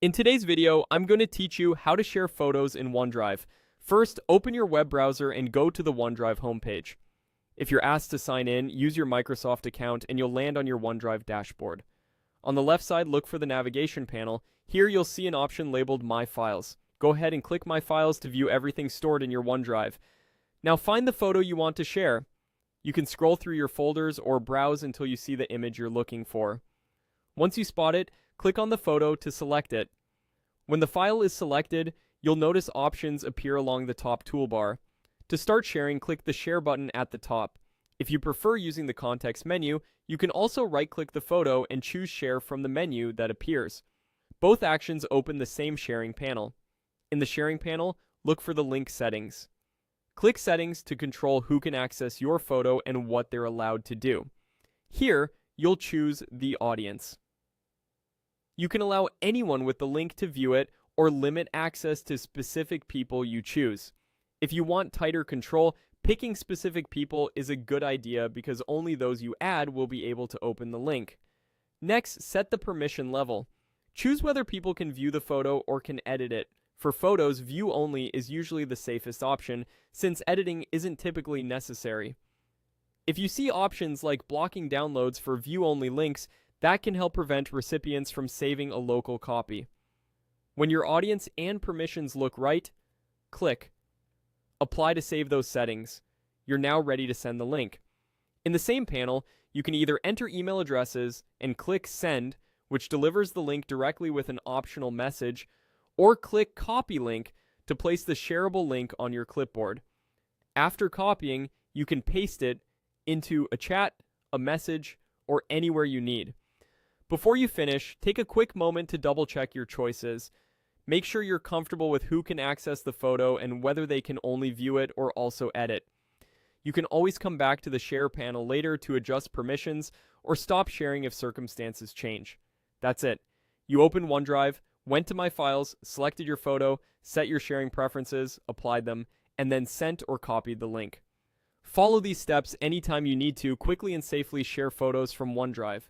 In today's video, I'm going to teach you how to share photos in OneDrive. First, open your web browser and go to the OneDrive homepage. If you're asked to sign in, use your Microsoft account and you'll land on your OneDrive dashboard. On the left side, look for the navigation panel. Here you'll see an option labeled My Files. Go ahead and click My Files to view everything stored in your OneDrive. Now find the photo you want to share. You can scroll through your folders or browse until you see the image you're looking for. Once you spot it, click on the photo to select it. When the file is selected, you'll notice options appear along the top toolbar. To start sharing, click the Share button at the top. If you prefer using the context menu, you can also right-click the photo and choose Share from the menu that appears. Both actions open the same sharing panel. In the sharing panel, look for the link settings. Click Settings to control who can access your photo and what they're allowed to do. Here, you'll choose the audience. You can allow anyone with the link to view it or limit access to specific people you choose. If you want tighter control, picking specific people is a good idea because only those you add will be able to open the link. Next, set the permission level. Choose whether people can view the photo or can edit it. For photos, view only is usually the safest option since editing isn't typically necessary. If you see options like blocking downloads for view-only links, that can help prevent recipients from saving a local copy. When your audience and permissions look right, click Apply to save those settings. You're now ready to send the link. In the same panel, you can either enter email addresses and click Send, which delivers the link directly with an optional message, or click Copy Link to place the shareable link on your clipboard. After copying, you can paste it into a chat, a message, or anywhere you need. Before you finish, take a quick moment to double check your choices. Make sure you're comfortable with who can access the photo and whether they can only view it or also edit. You can always come back to the Share panel later to adjust permissions or stop sharing if circumstances change. That's it. You opened OneDrive, went to My Files, selected your photo, set your sharing preferences, applied them, and then sent or copied the link. Follow these steps anytime you need to quickly and safely share photos from OneDrive.